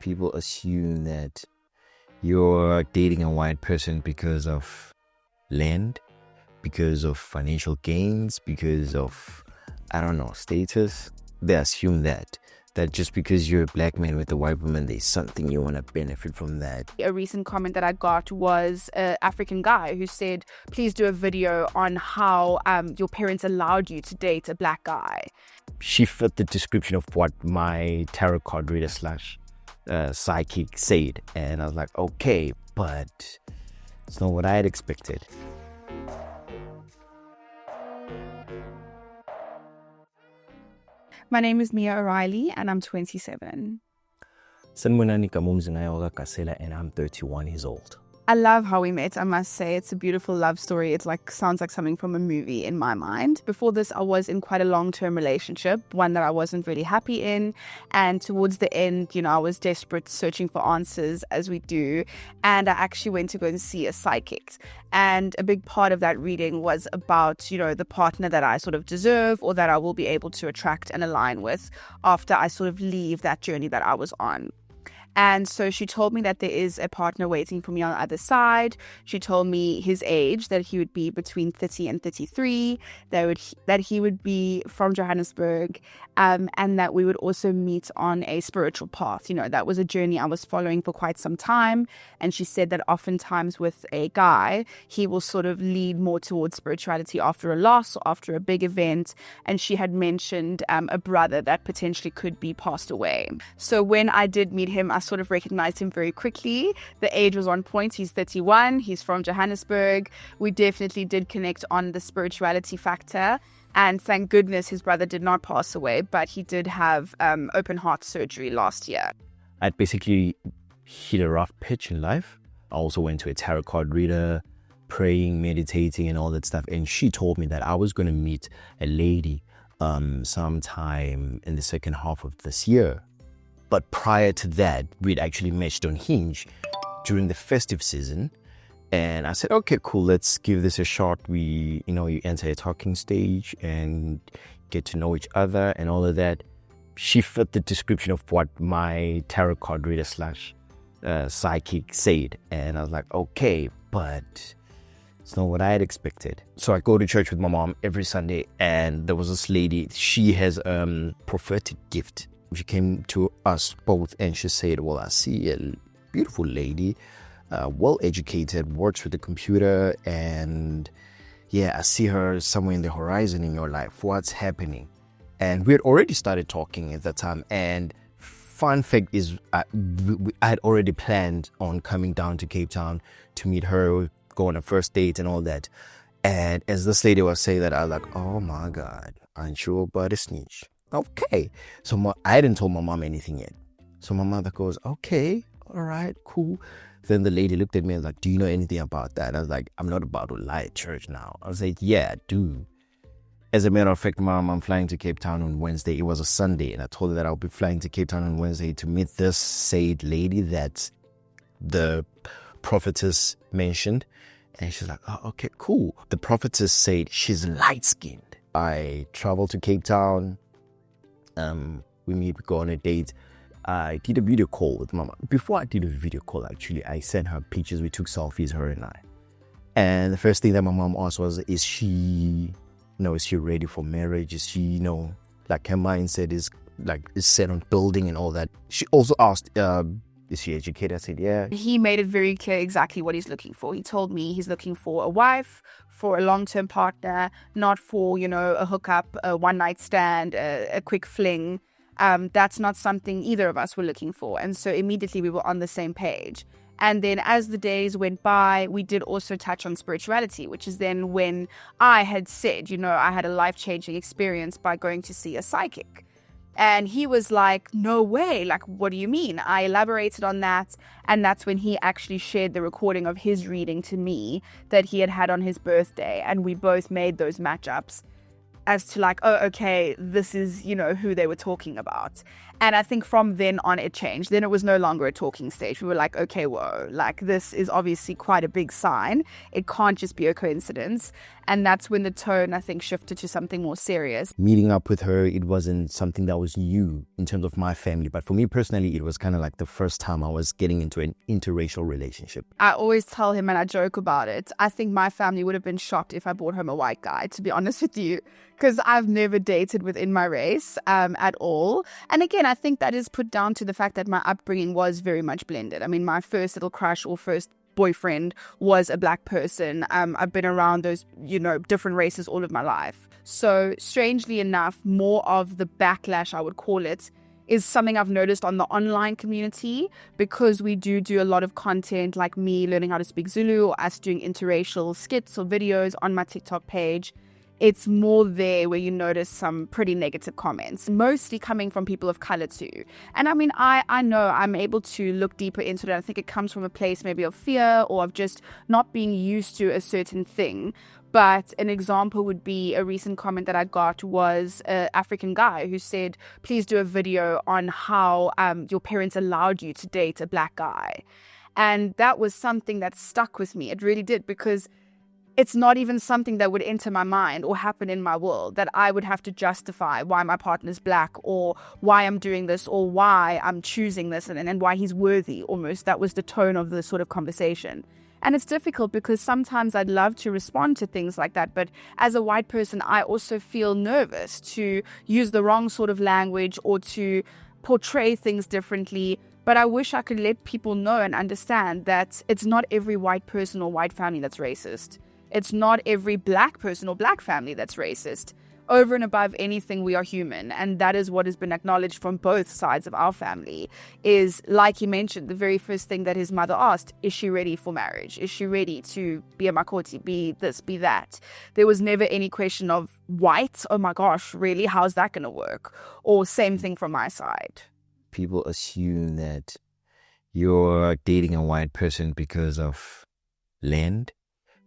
people assume that you're dating a white person because of land, because of financial gains, because of, I don't know, status. They assume that just because you're a black man with a white woman, there's something you want to benefit from that. A recent comment that I got was an African guy who said, please do a video on how your parents allowed you to date a black guy. She fit the description of what my tarot card reader / psychic said. And I was like, okay, but it's not what I had expected. My name is Mia O'Reilly and I'm 27. And I'm 31 years old. I love how we met, I must say. It's a beautiful love story. It sounds like something from a movie in my mind. Before this, I was in quite a long-term relationship, one that I wasn't really happy in. And towards the end, I was desperate, searching for answers, as we do. And I actually went to go and see a psychic. And a big part of that reading was about, the partner that I sort of deserve or that I will be able to attract and align with after I sort of leave that journey that I was on. And so she told me that there is a partner waiting for me on the other side. She told me his age, that he would be between 30 and 33, that he would be from Johannesburg, and that we would also meet on a spiritual path. That was a journey I was following for quite some time. And she said that oftentimes with a guy, he will sort of lead more towards spirituality after a loss or after a big event. And she had mentioned a brother that potentially could be passed away. So when I did meet him, I sort of recognized him very quickly. The age was on point. He's 31. He's from Johannesburg. We definitely did connect on the spirituality factor. And thank goodness his brother did not pass away, but he did have open heart surgery last year. I'd basically hit a rough pitch in life. I also went to a tarot card reader, praying, meditating, and all that stuff. And she told me that I was going to meet a lady sometime in the second half of this year. But prior to that, we'd actually matched on Hinge during the festive season. And I said, okay, cool, let's give this a shot. You enter a talking stage and get to know each other and all of that. She fit the description of what my tarot card reader / psychic said. And I was like, okay, but it's not what I had expected. So I go to church with my mom every Sunday. And there was this lady, she has a prophetic gift. She came to us both and she said, well, I see a beautiful lady, well-educated, works with the computer, and I see her somewhere in the horizon in your life. What's happening? And we had already started talking at that time. And fun fact is, I had already planned on coming down to Cape Town to meet her, go on a first date and all that. And as this lady was saying that, I was like, oh my God, aren't you about a snitch? Okay. So I hadn't told my mom anything yet. So my mother goes, okay, all right, cool. Then the lady looked at me and was like, do you know anything about that? I was like, I'm not about to lie at church now. I was like, yeah, I do. As a matter of fact, Mom, I'm flying to Cape Town on Wednesday. It was a Sunday. And I told her that I'll be flying to Cape Town on Wednesday to meet this said lady that the prophetess mentioned. And she's like, oh, okay, cool. The prophetess said she's light-skinned. I traveled to Cape Town. We meet, we go on a date. I did a video call with Mama. Before I did a video call, actually, I sent her pictures. We took selfies, her and I. And the first thing that my mom asked was, is she ready for marriage? Is she, her mindset is set on building and all that. She also asked, is she educated? I said, yeah. He made it very clear exactly what he's looking for. He told me he's looking for a wife, for a long-term partner, not for, a hookup, a one-night stand, a quick fling. That's not something either of us were looking for. And so immediately we were on the same page. And then as the days went by, we did also touch on spirituality, which is then when I had said, I had a life-changing experience by going to see a psychic. And he was like, no way. What do you mean? I elaborated on that. And that's when he actually shared the recording of his reading to me that he had on his birthday. And we both made those matchups as to oh, okay, this is, who they were talking about. And I think from then on it changed. Then it was no longer a talking stage. We were like, okay, whoa, like this is obviously quite a big sign. It can't just be a coincidence. And that's when the tone, I think, shifted to something more serious. Meeting up with her, it wasn't something that was new in terms of my family. But for me personally, it was kind of like the first time I was getting into an interracial relationship. I always tell him, and I joke about it, I think my family would have been shocked if I brought home a white guy, to be honest with you, because I've never dated within my race at all. And again, I think that is put down to the fact that my upbringing was very much blended. I mean, my first little crush or first boyfriend was a black person. I've been around those, different races all of my life. So strangely enough, more of the backlash, I would call it, is something I've noticed on the online community, because we do a lot of content, like me learning how to speak Zulu or us doing interracial skits or videos on my TikTok page. It's more there where you notice some pretty negative comments, mostly coming from people of color too. And I mean, I know I'm able to look deeper into it. I think it comes from a place maybe of fear or of just not being used to a certain thing. But an example would be a recent comment that I got was an African guy who said, please do a video on how your parents allowed you to date a black guy. And that was something that stuck with me. It really did, because it's not even something that would enter my mind or happen in my world, that I would have to justify why my partner's black or why I'm doing this or why I'm choosing this and why he's worthy almost. That was the tone of the sort of conversation. And it's difficult because sometimes I'd love to respond to things like that. But as a white person, I also feel nervous to use the wrong sort of language or to portray things differently. But I wish I could let people know and understand that it's not every white person or white family that's racist. It's not every black person or black family that's racist. Over and above anything, we are human. And that is what has been acknowledged from both sides of our family. Is, like you mentioned, the very first thing that his mother asked, is she ready for marriage? Is she ready to be a makoti, be this, be that? There was never any question of white. Oh my gosh, really? How's that going to work? Or same thing from my side. People assume that you're dating a white person because of land,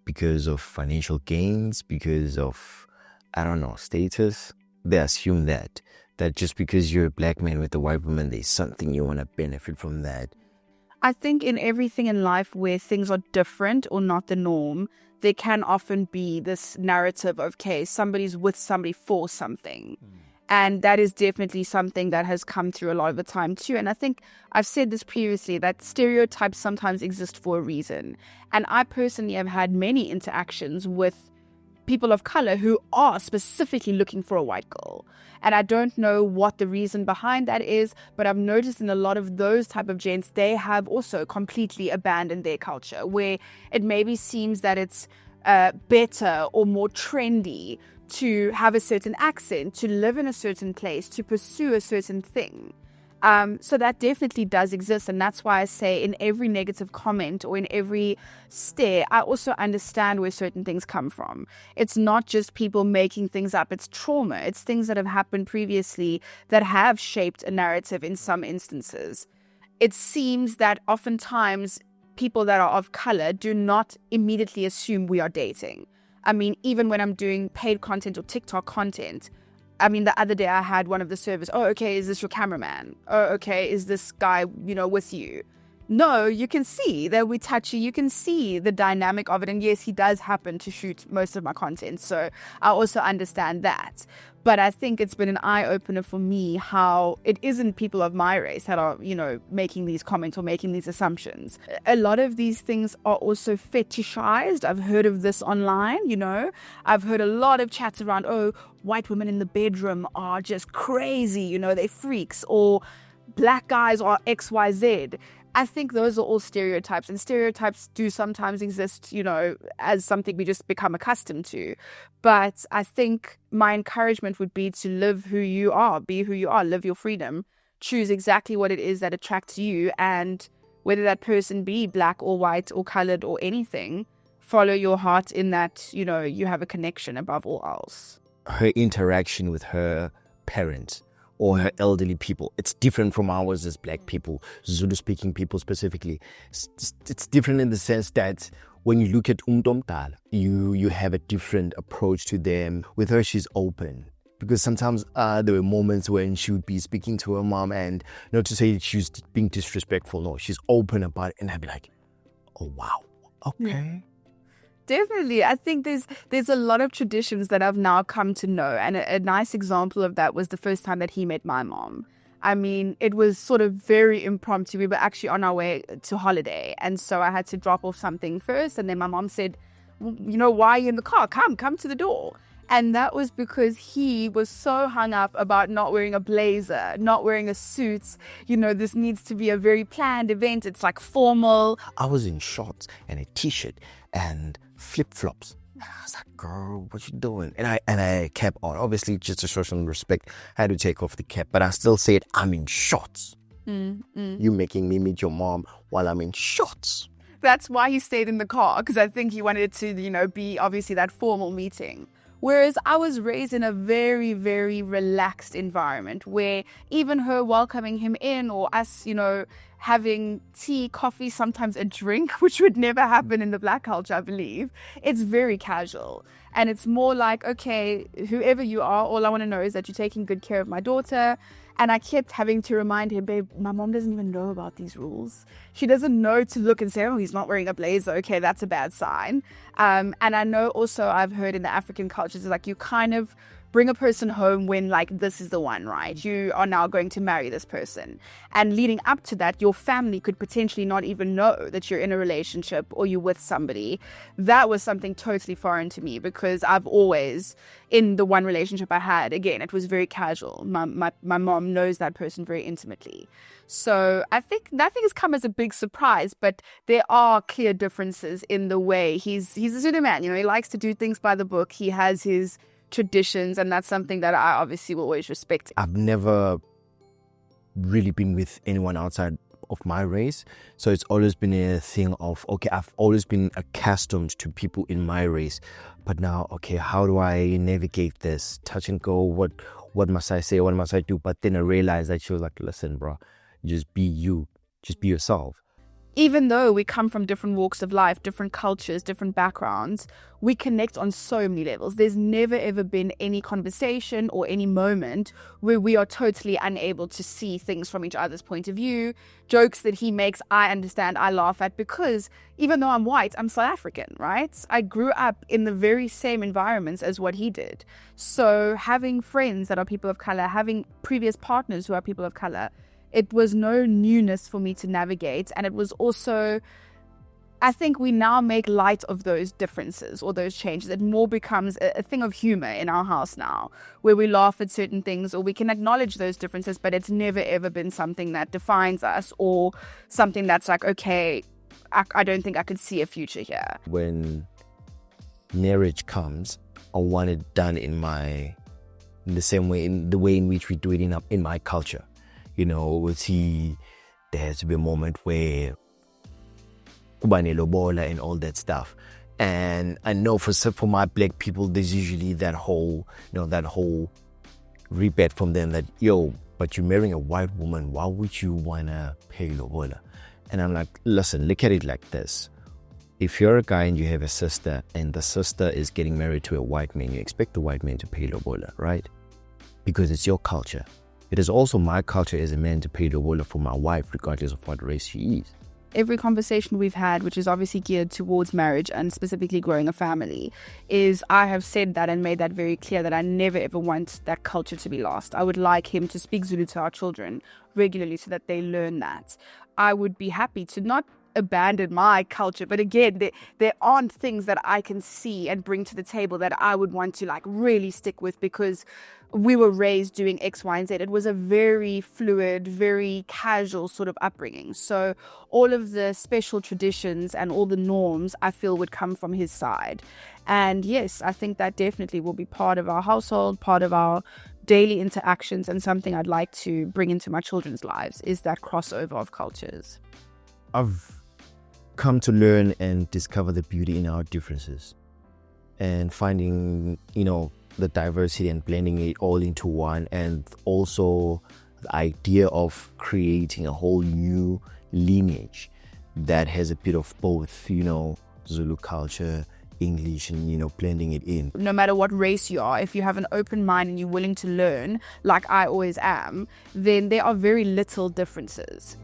because of financial gains, because of, I don't know, status. They assume that just because you're a black man with a white woman, there's something you want to benefit from that. I think in everything in life where things are different or not the norm, there can often be this narrative of, okay, somebody's with somebody for something. And that is definitely something that has come through a lot of the time too. And I think I've said this previously, that stereotypes sometimes exist for a reason. And I personally have had many interactions with people of color who are specifically looking for a white girl. And I don't know what the reason behind that is, but I've noticed in a lot of those type of gents, they have also completely abandoned their culture, where it maybe seems that it's better or more trendy to have a certain accent, to live in a certain place, to pursue a certain thing. So that definitely does exist. And that's why I say in every negative comment or in every stare, I also understand where certain things come from. It's not just people making things up. It's trauma. It's things that have happened previously that have shaped a narrative in some instances. It seems that oftentimes people that are of color do not immediately assume we are dating. I mean, even when I'm doing paid content or TikTok content, I mean, the other day I had one of the servers, oh, okay, is this your cameraman? Oh, okay, is this guy, with you? No, you can see that we touchy. You can see the dynamic of it. And yes, he does happen to shoot most of my content. So I also understand that. But I think it's been an eye-opener for me how it isn't people of my race that are, making these comments or making these assumptions. A lot of these things are also fetishized. I've heard of this online, I've heard a lot of chats around, oh, white women in the bedroom are just crazy, they're freaks, or black guys are XYZ. I think those are all stereotypes, and stereotypes do sometimes exist, as something we just become accustomed to. But I think my encouragement would be to live who you are, be who you are, live your freedom, choose exactly what it is that attracts you, and whether that person be black or white or colored or anything, follow your heart in that, you have a connection above all else. Her interaction with her parents or her elderly people, it's different from ours as black people, Zulu-speaking people specifically. It's different in the sense that when you look at Umdomdala, you have a different approach to them. With her, she's open because sometimes there were moments when she would be speaking to her mom, and not to say she was being disrespectful, no, she's open about it, and I'd be like, oh wow, okay. Definitely. I think there's a lot of traditions that I've now come to know. And a nice example of that was the first time that he met my mom. I mean, it was sort of very impromptu. We were actually on our way to holiday. And so I had to drop off something first. And then my mom said, why are you in the car? Come to the door. And that was because he was so hung up about not wearing a blazer, not wearing a suit. This needs to be a very planned event. It's like formal. I was in shorts and a t-shirt and flip-flops. I was like, girl, what you doing? And I kept on. Obviously, just to show some respect, I had to take off the cap. But I still said, I'm in shorts. You making me meet your mom while I'm in shorts. That's why he stayed in the car, because I think he wanted it to, be obviously that formal meeting. Whereas I was raised in a very, very relaxed environment where even her welcoming him in, or us, having tea, coffee, sometimes a drink, which would never happen in the Black culture, I believe. It's very casual. And it's more like, okay, whoever you are, all I want to know is that you're taking good care of my daughter. And I kept having to remind him, babe, my mom doesn't even know about these rules. She doesn't know to look and say, oh, he's not wearing a blazer. Okay, that's a bad sign. And I know also I've heard in the African cultures, like you kind of bring a person home when like this is the one, right? You are now going to marry this person. And leading up to that, your family could potentially not even know that you're in a relationship or you're with somebody. That was something totally foreign to me because I've always, in the one relationship I had, again, it was very casual. My mom knows that person very intimately. So I think nothing has come as a big surprise, but there are clear differences in the way he's a Zulu man. He likes to do things by the book. He has his traditions, and that's something that I obviously will always respect. I've never really been with anyone outside of my race, so it's always been a thing of, okay, I've always been accustomed to people in my race, but now, okay, how do I navigate this? Touch and go, what must I say, what must I do? But then I realized that she was like, listen, bro, just be you, just be yourself. Even though we come from different walks of life, different cultures, different backgrounds, we connect on so many levels. There's never ever been any conversation or any moment where we are totally unable to see things from each other's point of view. Jokes that he makes, I understand, I laugh at, because even though I'm white, I'm South African, right? I grew up in the very same environments as what he did. So having friends that are people of color, having previous partners who are people of color, it was no newness for me to navigate. And it was also, I think we now make light of those differences or those changes. It more becomes a thing of humor in our house now, where we laugh at certain things or we can acknowledge those differences, but it's never ever been something that defines us or something that's like, okay, I don't think I could see a future here. When marriage comes, I want it done in the same way, in the way in which we do it in my culture. We'll see there has to be a moment where lobola and all that stuff. And I know for my black people, there's usually that whole rebate from them that, but you're marrying a white woman, why would you want to pay lobola? And I'm like, listen, look at it like this. If you're a guy and you have a sister and the sister is getting married to a white man, you expect the white man to pay lobola, right? Because it's your culture. It is also my culture as a man to pay lobola for my wife, regardless of what race she is. Every conversation we've had, which is obviously geared towards marriage and specifically growing a family, is I have said that and made that very clear that I never ever want that culture to be lost. I would like him to speak Zulu to our children regularly so that they learn that. I would be happy to not abandon my culture, but again, there aren't things that I can see and bring to the table that I would want to really stick with because we were raised doing X, Y, and Z. It was a very fluid, very casual sort of upbringing. So all of the special traditions and all the norms I feel would come from his side. And yes, I think that definitely will be part of our household, part of our daily interactions, and something I'd like to bring into my children's lives is that crossover of cultures. I've come to learn and discover the beauty in our differences and finding, the diversity and blending it all into one, and also the idea of creating a whole new lineage that has a bit of both, Zulu culture, English and, blending it in. No matter what race you are, if you have an open mind and you're willing to learn, like I always am, then there are very little differences.